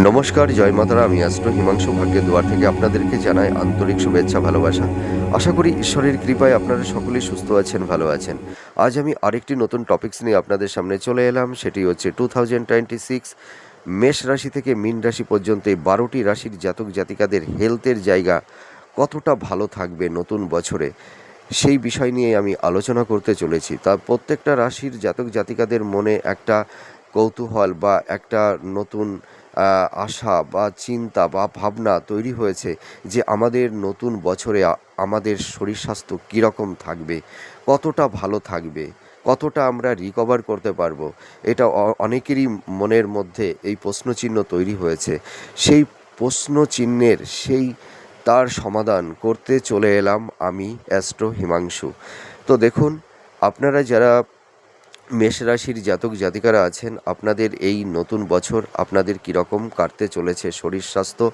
নমস্কার, জয় মাতারা। আমি অ্যাস্ট্রো হিমাংশু ভাগ্যের দুয়ার থেকে আপনাদেরকে জানাই আন্তরিক শুভেচ্ছা, ভালোবাসা। আশা করি ঈশ্বরের কৃপায় আপনারা সকলেই সুস্থ আছেন, ভালো আছেন। আজ আমি আরেকটি নতুন টপিকস নিয়ে আপনাদের সামনে চলে এলাম। সেটি হচ্ছে 2026 মেষ রাশি থেকে মীন রাশি পর্যন্ত এই 12টি রাশির জাতক জাতিকাদের হেলথের জায়গা কতটা ভালো থাকবে নতুন বছরে, সেই বিষয় নিয়ে আমি আলোচনা করতে চলেছি। তা প্রত্যেকটা রাশির জাতক জাতিকাদের মনে একটা কৌতূহল বা একটা নতুন আশা বা চিন্তা বা ভাবনা তৈরি হয়েছে যে আমাদের নতুন বছরে আমাদের শরীর স্বাস্থ্য কীরকম থাকবে, কতটা ভালো থাকবে, কতটা আমরা রিকভার করতে পারবো। এটা অনেকেরই মনের মধ্যে এই প্রশ্নচিহ্ন তৈরি হয়েছে। সেই প্রশ্নচিহ্নের তার সমাধান করতে চলে এলাম আমি, অ্যাস্ট্রো হিমাংশু। তো দেখুন, আপনারা যারা মেষ রাশির জাতক জাতিকারা আছেন, আপনাদের এই নতুন বছর আপনাদের কীরকম কাটতে চলেছে, শরীর স্বাস্থ্য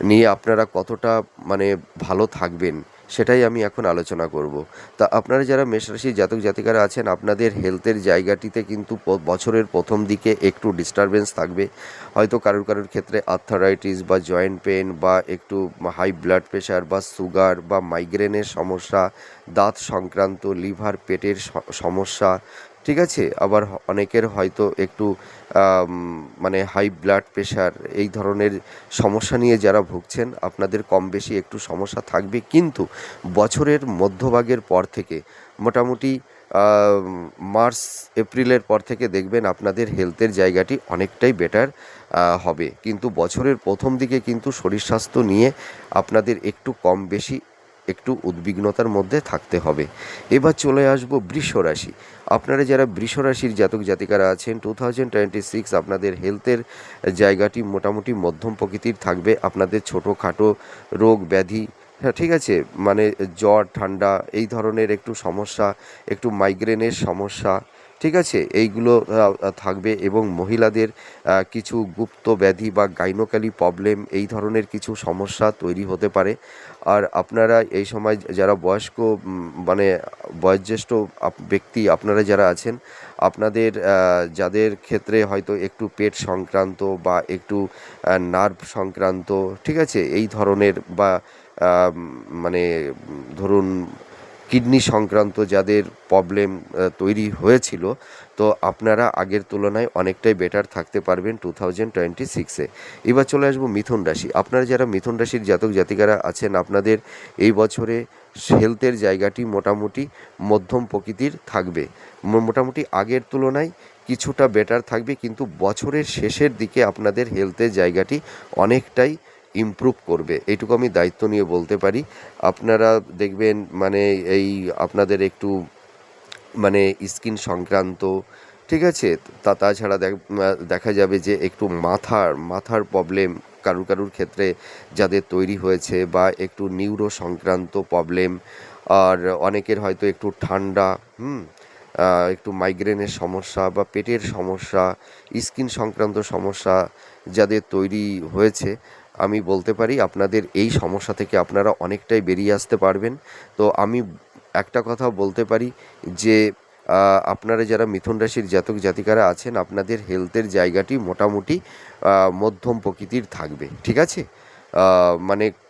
নিয়ে আপনারা কতটা ভালো থাকবেন, সেটাই আমি এখন আলোচনা করব। তা আপনারা যারা মেষ রাশির জাতক জাতিকারা আছেন, আপনাদের হেলথের জায়গাটিতে কিন্তু বছরের প্রথম দিকে একটু ডিস্টারবেন্স থাকবে। হয়তো কারোর ক্ষেত্রে আর্থারাইটিস বা জয়েন্ট পেন বা একটু হাই ব্লাড প্রেশার বা সুগার বা মাইগ্রেনের সমস্যা, দাঁত সংক্রান্ত, লিভার, পেটের সমস্যা, ঠিক আছে। আবার অনেকের হয়তো একটু হাই ব্লাড প্রেশার, এই ধরনের সমস্যা নিয়ে যারা ভুগছেন, আপনাদের কম বেশি একটু সমস্যা থাকবে। কিন্তু বছরের মধ্যভাগের পর থেকে মোটামুটি মার্চ এপ্রিলের পর থেকে দেখবেন আপনাদের হেলথের জায়গাটি অনেকটাই বেটার হবে। কিন্তু বছরের প্রথম দিকে কিন্তু শরীর স্বাস্থ্য নিয়ে আপনাদের একটু কম বেশি একটু উদ্বিগ্নতার মধ্যে থাকতে হবে। এবার চলে আসবো বৃষ রাশি। আপনারা যারা বৃষ রাশির জাতক জাতিকারা আছেন, 2026 আপনাদের হেলথের জায়গাটি মোটামুটি মধ্যম প্রকৃতির থাকবে। আপনাদের ছোটোখাটো রোগ ব্যাধি, হ্যাঁ ঠিক আছে, জ্বর ঠান্ডা এই ধরনের একটু সমস্যা, একটু মাইগ্রেনের সমস্যা, ঠিক আছে, এইগুলো থাকবে। এবং মহিলাদের কিছু গুপ্ত ব্যাধি বা গাইনোকালি প্রবলেম, এই ধরনের কিছু সমস্যা তৈরি হতে পারে। আর আপনারা এই সময় যারা বয়স্ক বয়োজ্যেষ্ঠ ব্যক্তি আপনারা যারা আছেন, আপনাদের যাদের ক্ষেত্রে হয়তো একটু পেট সংক্রান্ত বা একটু নার্ভ সংক্রান্ত, ঠিক আছে, এই ধরনের বা ধরুন কিডনি সংক্রান্ত যাদের প্রবলেম তৈরি হয়েছিল, তো আপনারা আগের তুলনায় অনেকটাই বেটার থাকতে পারবেন 2026-এ। এবার চলে আসবো মিথুন রাশি। আপনারা যারা মিথুন রাশির জাতক জাতিকারা আছেন, আপনাদের এই বছরে হেলথের জায়গাটি মোটামুটি মধ্যম প্রকৃতির থাকবে। মোটামুটি আগের তুলনায় কিছুটা বেটার থাকবে, কিন্তু বছরের শেষের দিকে আপনাদের হেলথের জায়গাটি অনেকটাই ইমপ্রুভ করবে, এইটুকু আমি দায়িত্ব নিয়ে বলতে পারি। আপনারা দেখবেন এই আপনাদের একটু স্কিন সংক্রান্ত, ঠিক আছে, তাছাড়া দেখা যাবে যে একটু মাথার প্রবলেম কারুর ক্ষেত্রে যাদের তৈরি হয়েছে, বা একটু নিউরো সংক্রান্ত প্রবলেম। আর অনেকের হয়তো একটু ঠান্ডা, একটু মাইগ্রেনের সমস্যা বা পেটের সমস্যা, স্কিন সংক্রান্ত সমস্যা যাদের তৈরি হয়েছে, আমি বলতে পারি আপনাদের এই সমস্যা থেকে আপনারা অনেকটাই বেরিয়ে আসতে পারবেন। তো আমি একটা কথা বলতে পারি যে আপনারা যারা মিথুন রাশির জাতক জাতিকারা আছেন, আপনাদের হেলথের জায়গাটি মোটামুটি মধ্যম প্রকৃতির থাকবে, ঠিক আছে।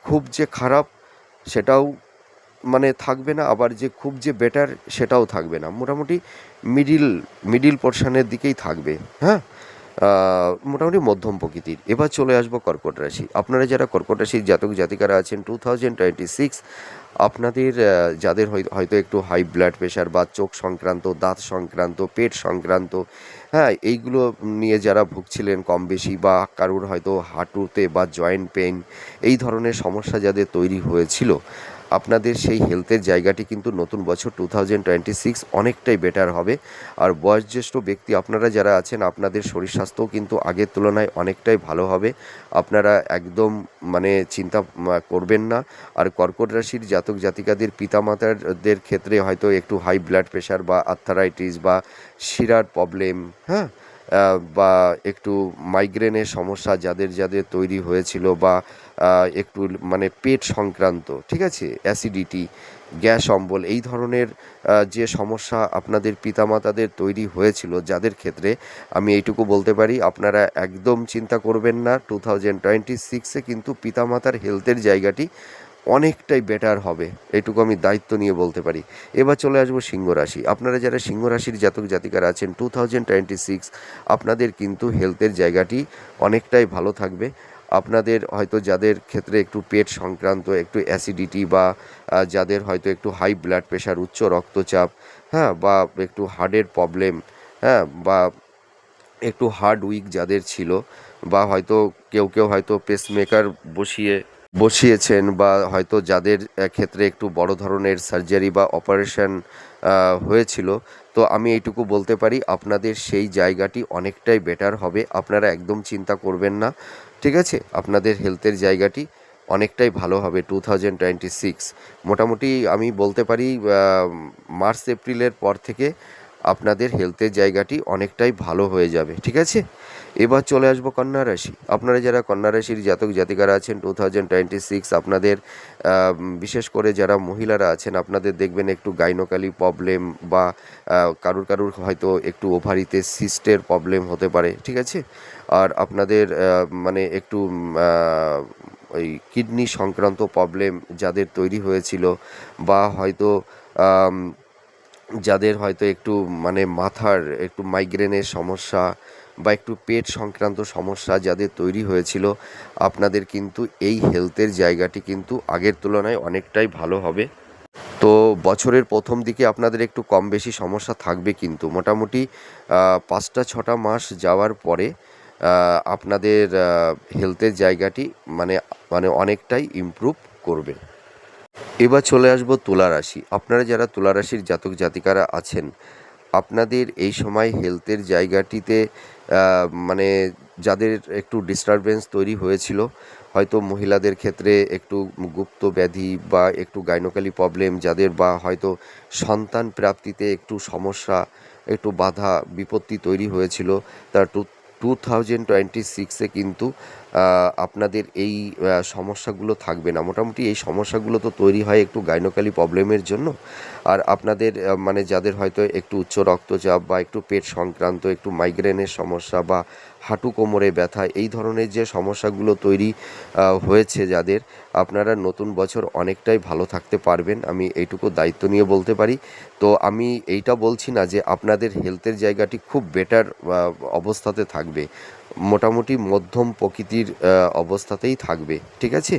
খুব যে খারাপ সেটাও থাকবে না, আবার যে খুব যে বেটার সেটাও থাকবে না, মোটামুটি মিডিল পোর্শনের দিকেই থাকবে, হ্যাঁ, মোটামুটি মধ্যম প্রকৃতির। এবার চলে আসবো কর্কট রাশি। আপনারা যারা কর্কট রাশির জাতক জাতিকারা আছেন, 2026 আপনাদের যাদের হয়তো একটু হাই ব্লাড প্রেশার বা চোখ সংক্রান্ত, দাঁত সংক্রান্ত, পেট সংক্রান্ত, হ্যাঁ, এইগুলো নিয়ে যারা ভুগছিলেন কম বেশি, বা কারোর হয়তো হাঁটুতে বা জয়েন্ট পেন, এই ধরনের সমস্যা যাদের তৈরি হয়েছিল, আপনাদের সেই হেলথের জায়গাটি কিন্তু নতুন বছর 2026 অনেকটাই বেটার হবে। আর বয়োজ্যেষ্ঠ ব্যক্তি আপনারা যারা আছেন, আপনাদের শরীর স্বাস্থ্যও কিন্তু আগের তুলনায় অনেকটাই ভালো হবে। আপনারা একদম চিন্তা করবেন না। আর কর্কট রাশির জাতক জাতিকাদের পিতামাতাদের ক্ষেত্রে হয়তো একটু হাই ব্লাড প্রেশার বা আর্থারাইটিস বা শিরার প্রবলেম, হ্যাঁ, বা একটু মাইগ্রেনের সমস্যা যাদের যাদের তৈরি হয়েছিল, বা একটু মানে পেট সংক্রান্ত, ঠিক আছে, অ্যাসিডিটি, গ্যাস অম্বল, এই ধরনের যে সমস্যা আপনাদের পিতামাতাদের তৈরি হয়েছিল যাদের ক্ষেত্রে, আমি এইটুকু বলতে পারি আপনারা একদম চিন্তা করবেন না। 2026-এ কিন্তু পিতামাতার হেলথের জায়গাটি অনেকটাই বেটার হবে, এইটুকু আমি দায়িত্ব নিয়ে বলতে পারি। এবার চলে আসবো সিংহ রাশি। আপনারা যারা সিংহ রাশির জাতক জাতিকারা আছেন, 2026 আপনাদের কিন্তু হেলথের জায়গাটি অনেকটাই ভালো থাকবে। আপনাদের হয়তো যাদের ক্ষেত্রে একটু পেট সংক্রান্ত, একটু অ্যাসিডিটি, বা যাদের হয়তো একটু হাই ব্লাড প্রেশার, উচ্চ রক্তচাপ, হ্যাঁ, বা একটু হার্টের প্রবলেম, হ্যাঁ, বা একটু হার্ট উইক যাদের ছিল, বা হয়তো কেউ কেউ হয়তো পেসমেকার বসিয়েছেন, বা হয়তো যাদের ক্ষেত্রে একটু বড় ধরনের সার্জারি বা অপারেশন হয়েছিল, তো আমি এইটুকু বলতে পারি আপনাদের সেই জায়গাটি অনেকটাই বেটার হবে। আপনারা একদম চিন্তা করবেন না, ঠিক আছে? আপনাদের হেলথের জায়গাটি অনেকটাই ভালো হবে 2026। মোটামুটি আমি বলতে পারি মার্চ এপ্রিলের পর থেকে আপনাদের হেলথের জায়গাটি অনেকটাই ভালো হয়ে যাবে, ঠিক আছে? এবার চলে আসবো কন্যা রাশি। আপনারা যারা কন্যা রাশির জাতক জাতিকারা আছেন, 2026 আপনাদের বিশেষ করে যারা মহিলারা আছেন, আপনাদের দেখবেন একটু গাইনোকালি প্রবলেম, বা কারুর কারুর হয়তো একটু ওভারিতে সিস্টের প্রবলেম হতে পারে, ঠিক আছে? আর আপনাদের মানে একটু ওই কিডনি সংক্রান্ত প্রবলেম যাদের তৈরি হয়েছিল, বা হয়তো আম, যাদের হয়তো একটু মানে মাথার একটু মাইগ্রেনের সমস্যা, বা একটু পেট সংক্রান্ত সমস্যা যাদের তৈরি হয়েছিল, আপনাদের কিন্তু এই হেলথের জায়গাটি কিন্তু আগের তুলনায় অনেকটাই ভালো হবে। তো বছরের প্রথম দিকে আপনাদের একটু কম বেশি সমস্যা থাকবে, কিন্তু মোটামুটি 5-6 মাস যাওয়ার পরে আপনাদের হেলথের জায়গাটি মানে মানে অনেকটাই ইমপ্রুভ করবে। এবার চলে আসবো তুলা রাশি। আপনারা যারা তুলা রাশির জাতক জাতিকারা আছেন, আপনাদের এই সময় হেলথের জায়গাটিতে মানে যাদের একটু ডিস্টারবেন্স তৈরি হয়েছিল, হয়তো মহিলাদের ক্ষেত্রে একটু গুপ্ত ব্যাধি, বা একটু গাইনোকালি প্রবলেম যাদের, বা হয়তো সন্তান প্রাপ্তিতে একটু সমস্যা, একটু বাধা বিপত্তি তৈরি হয়েছিল, তার 2026-এ কিন্তু আপনাদের এই সমস্যাগুলো থাকবে না। মোটামুটি এই সমস্যাগুলো তো তৈরি হয় একটু গাইনোকালি প্রবলেমের জন্য। আর আপনাদের মানে যাদের হয়তো একটু উচ্চ রক্তচাপ, বা একটু পেট সংক্রান্ত, একটু মাইগ্রেনের সমস্যা, বা হাঁটু কোমরে ব্যথা, এই ধরনের যে সমস্যাগুলো তৈরি হয়েছে যাদের, আপনারা নতুন বছর অনেকটাই ভালো থাকতে পারবেন, আমি এইটুকু দায়িত্ব নিয়ে বলতে পারি। তো আমি এইটা বলছি না যে আপনাদের হেলথের জায়গাটি খুব বেটার অবস্থাতে থাকবে, মোটামুটি মধ্যম প্রকৃতির অবস্থাতেই থাকবে, ঠিক আছে?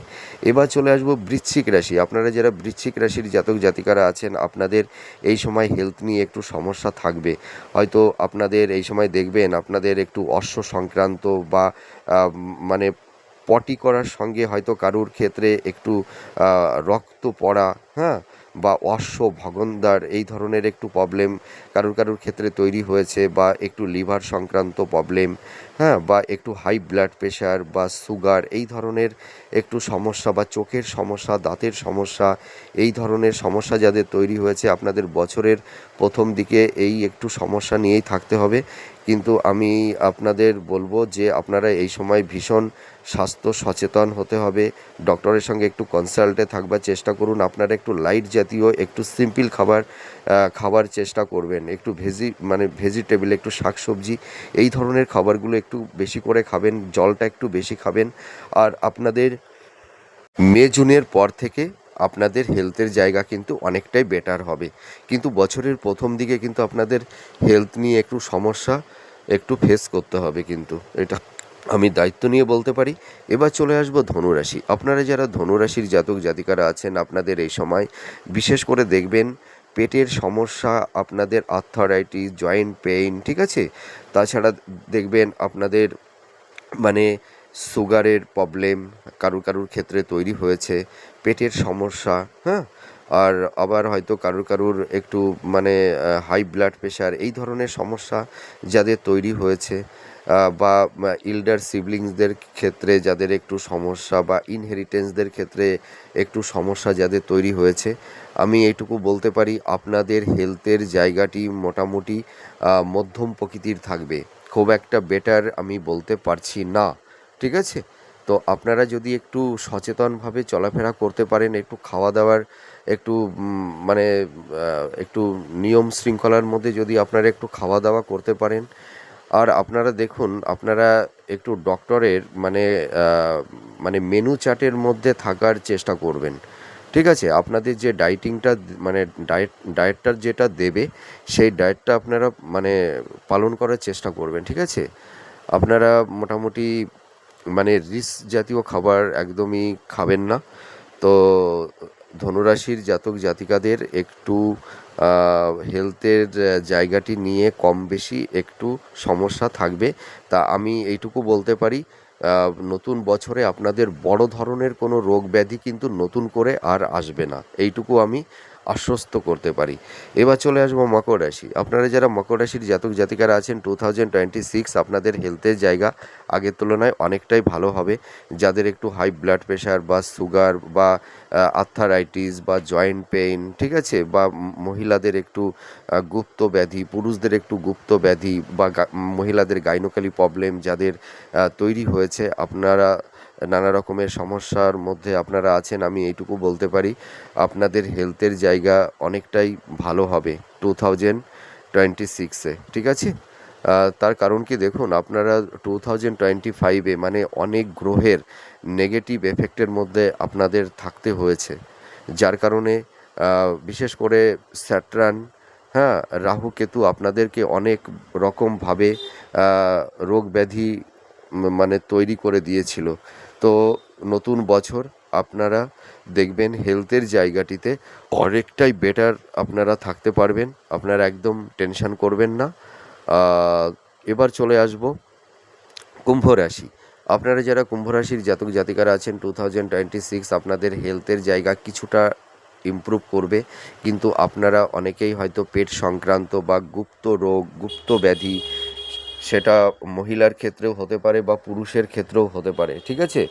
এবার চলে আসবো বৃশ্চিক রাশি। আপনারা যারা বৃশ্চিক রাশির জাতক জাতিকারা আছেন, আপনাদের এই সময় হেলথ নিয়ে একটু সমস্যা থাকবে। হয়তো আপনাদের এই সময় দেখবেন আপনাদের একটু অশ্ব সংক্রান্ত, বা মানে পটি করার সঙ্গে হয়তো কারুর ক্ষেত্রে একটু রক্ত পড়া, হ্যাঁ, বা অশ্ব ভগন্দার, এই ধরনের একটু প্রবলেম কারুর কারুর ক্ষেত্রে তৈরি হয়েছে, বা একটু লিভার সংক্রান্ত প্রবলেম, হ্যাঁ, বা একটু হাই ব্লাড প্রেশার বা সুগার, এই ধরনের একটু সমস্যা, বা চোখের সমস্যা, দাঁতের সমস্যা, এই ধরনের সমস্যা যাদের তৈরি হয়েছে, আপনাদের বছরের প্রথম দিকে এই একটু সমস্যা নিয়েই থাকতে হবে। কিন্তু আমি আপনাদের বলবো যে আপনারা এই সময় ভীষণ স্বাস্থ্য সচেতন হতে হবে, ডক্টরের সঙ্গে একটু কনসাল্টে থাকবার চেষ্টা করুন। আপনারা একটু লাইট জাতীয়, একটু সিম্পল খাবার খাবার চেষ্টা করবেন, একটু ভেজিটেবল, একটু শাকসবজি, এই ধরনের খাবারগুলো একটু বেশি করে খাবেন, জলটা একটু বেশি খাবেন। আর আপনাদের মে জুনের পর থেকে আপনাদের হেলথের জায়গা কিন্তু অনেকটাই বেটার হবে, কিন্তু বছরের প্রথম দিকে কিন্তু আপনাদের হেলথ নিয়ে একটু সমস্যা একটু ফেস করতে হবে, কিন্তু এটা আমি দায়িত্ব নিয়ে বলতে পারি। এবার চলে আসবো ধনুরাশি। আপনারা যারা ধনুরাশির জাতক জাতিকারা আছেন, আপনাদের এই সময় বিশেষ করে দেখবেন পেটের সমস্যা, আপনাদের আর্থারাইটিস, জয়েন্ট পেইন, ঠিক আছে? তাছাড়া দেখবেন আপনাদের মানে সুগারের প্রবলেম কারুর কারুর ক্ষেত্রে তৈরি হয়েছে, পেটের সমস্যা, হ্যাঁ, আর আবার হয়তো কারুর কারুর একটু মানে হাই ব্লাড প্রেশার, এই ধরনের সমস্যা যাদের তৈরি হয়েছে, বা ইল্ডার সিবলিংসদের ক্ষেত্রে যাদের একটু সমস্যা, বা ইনহেরিটেন্সদের ক্ষেত্রে একটু সমস্যা যাদের তৈরি হয়েছে, আমি এইটুকু বলতে পারি আপনাদের হেলথের জায়গাটি মোটামুটি মধ্যম প্রকৃতির থাকবে। খুব একটা বেটার আমি বলতে পারছি না, ঠিক আছে? তো আপনারা যদি একটু সচেতনভাবে চলাফেরা করতে পারেন, একটু খাওয়া দাওয়ার একটু মানে একটু নিয়ম শৃঙ্খলার মধ্যে যদি আপনারা একটু খাওয়া দাওয়া করতে পারেন, আর আপনারা দেখুন আপনারা একটু ডক্টরের মানে মেনু চার্টের মধ্যে থাকার চেষ্টা করবেন, ঠিক আছে? আপনাদের যে ডায়েটিংটা মানে ডায়েটটা যেটা দেবে সেই ডায়েটটা আপনারা মানে পালন করার চেষ্টা করবেন, ঠিক আছে? আপনারা মোটামুটি মানে রিচ জাতীয় খাবার একদমই খাবেন না। তো ধনুরাশির জাতক জাতিকাদের একটু হেলথের জায়গাটি নিয়ে কম বেশি একটু সমস্যা থাকবে। তা আমি এইটুকু বলতে পারি, নতুন বছরে আপনাদের বড় ধরনের কোনো রোগ ব্যাধি কিন্তু নতুন করে আর আসবে না, এইটুকু আমি আশ্বস্ত করতে পারি। এবার চলে আসবো মকর রাশি। আপনারা যারা মকর রাশির জাতক জাতিকারা আছেন, 2026 আপনাদের হেলথের জায়গা আগের তুলনায় অনেকটাই ভালো হবে। যাদের একটু হাই ব্লাড প্রেশার বা সুগার বা আর্থারাইটিস বা জয়েন্ট পেইন, ঠিক আছে? বা মহিলাদের একটু গুপ্ত ব্যাধি, পুরুষদের একটু গুপ্ত ব্যাধি বা মহিলাদের গাইনোকলি প্রবলেম যাদের তৈরি হয়েছে, আপনারা নানা রকমের সমস্যার মধ্যে আপনারা আছেন, আমি এইটুকু বলতে পারি আপনাদের হেলথের জায়গা অনেকটাই ভালো হবে 2026-এ, ঠিক আছে? তার কারণ কি দেখুন, আপনারা 2025-এ মানে অনেক গ্রহের নেগেটিভ এফেক্টের মধ্যে আপনাদের থাকতে হয়েছে, যার কারণে বিশেষ করে স্যাটার্ন, হ্যাঁ, রাহু কেতু আপনাদেরকে অনেক রকমভাবে রোগ ব্যাধি মানে তৈরি করে দিয়েছিল। তো নতুন বছর আপনারা দেখবেন হেলথের জায়গাটিতে অনেকটাই বেটার আপনারা থাকতে পারবেন, আপনারা একদম টেনশন করবেন না। এবার চলে আসব কুম্ভ রাশি। আপনারা যারা কুম্ভ রাশির জাতক জাতিকারা আছেন, 2026 আপনাদের হেলথের জায়গা কিছুটা ইমপ্রুভ করবে, কিন্তু আপনারা অনেকেই হয়তো পেট সংক্রান্ত বা গুপ্ত রোগ, গুপ্ত ব্যাধি, সেটা মহিলার ক্ষেত্রেও হতে পারে বা পুরুষের ক্ষেত্রেও হতে পারে, ঠিক আছে?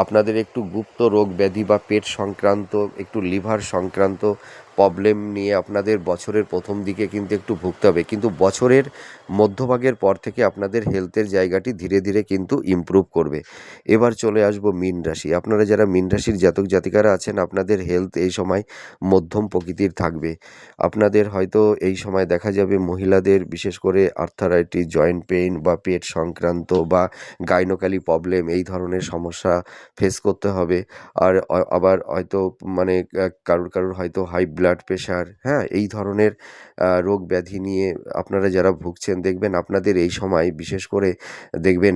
আপনাদের একটু গুপ্ত রোগ ব্যাধি বা পেট সংক্রান্ত, একটু লিভার সংক্রান্ত প্রবলেম নিয়ে আপনাদের বছরের প্রথম দিকে কিন্তু একটু ভুগতে হবে, কিন্তু বছরের মধ্যভাগের পর থেকে আপনাদের হেলথের জায়গাটি ধীরে ধীরে কিন্তু ইমপ্রুভ করবে। এবার চলে আসবো মীন রাশি। আপনারা যারা মীন রাশির জাতক জাতিকারা আছেন, আপনাদের হেলথ এই সময় মধ্যম প্রকৃতির থাকবে। আপনাদের হয়তো এই সময় দেখা যাবে মহিলাদের বিশেষ করে আর্থারাইটিস, জয়েন্ট পেইন বা পেট সংক্রান্ত বা গাইনোকলি প্রবলেম এই ধরনের সমস্যা ফেস করতে হবে। আর আবার হয়তো মানে কারুর হয়তো হাই ব্লাড প্রেশার, হ্যাঁ? এই ধরনের রোগ ব্যাধি নিয়ে আপনারা যারা ভুগছেন, দেখবেন আপনাদের এই সময় বিশেষ করে দেখবেন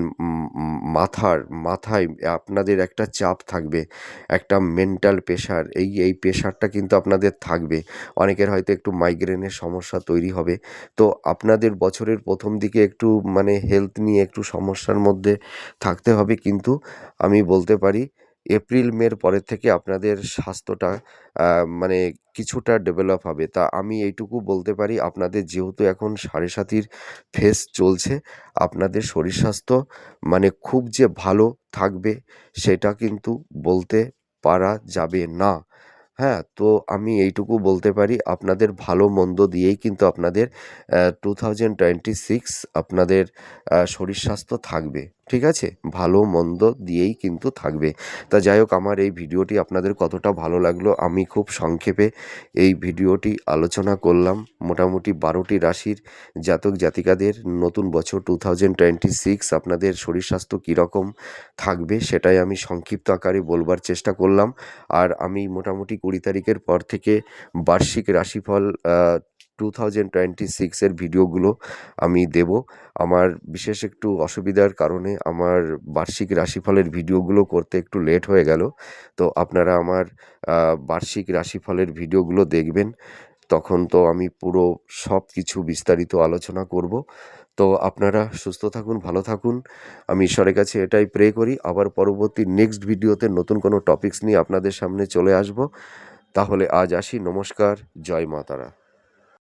মাথায় আপনাদের একটা চাপ থাকবে, একটা মেন্টাল প্রেশার, এই প্রেশারটা কিন্তু আপনাদের থাকবে। অনেকের হয়তো একটু মাইগ্রেনের সমস্যা তৈরি হবে। তো আপনাদের বছরের প্রথম দিকে একটু মানে হেলথ নিয়ে একটু সমস্যার মধ্যে থাকতে হবে, কিন্তু আমি বলতে পারি এপ্রিল মের পরের থেকে আপনাদের স্বাস্থ্যটা মানে কিছুটা ডেভেলপ হবে। তা আমি এইটুকু বলতে পারি, আপনাদের যেহেতু এখন সাড়ে সাতির ফেজ চলছে, আপনাদের শরীর স্বাস্থ্য মানে খুব যে ভালো থাকবে সেটা কিন্তু বলতে পারা যাবে না। হ্যাঁ, তো আমি এইটুকু বলতে পারি আপনাদের ভালো মন্দ দিয়েই কিন্তু আপনাদের 2026 আপনাদের শরীর স্বাস্থ্য থাকবে, ঠিক আছে? ভালো মন্দ দিয়েই কিন্তু থাকবে। তা যাই হোক, আমার এই ভিডিওটি আপনাদের কতটা ভালো লাগলো আমি খুব সংক্ষেপে এই ভিডিওটি আলোচনা করলাম। মোটামুটি 12টি রাশির জাতক জাতিকাদের নতুন বছর 2026 আপনাদের শরীর স্বাস্থ্য কীরকম থাকবে সেটাই আমি সংক্ষিপ্ত আকারে বলবার চেষ্টা করলাম। আর আমি মোটামুটি 20 তারিখের পর থেকে বার্ষিক রাশিফল 2026 এর ভিডিওগুলো আমি দেব। আমার বিশেষ একটু অসুবিধার কারণে আমার বার্ষিক রাশিফলের ভিডিওগুলো করতে একটু লেট হয়ে গেল। তো আপনারা আমার বার্ষিক রাশিফলের ভিডিওগুলো দেখবেন। তখন তো আমি পুরো সব কিছু বিস্তারিত আলোচনা করব। তো আপনারা সুস্থ থাকুন, ভালো থাকুন। আমি ঈশ্বরের কাছে এটাই প্রে করি। আবার পরবর্তী নেক্সট ভিডিওতে নতুন কোনো টপিকস নিয়ে আপনাদের সামনে চলে আসব। তাহলে আজ আসি। নমস্কার। জয় মা তারা।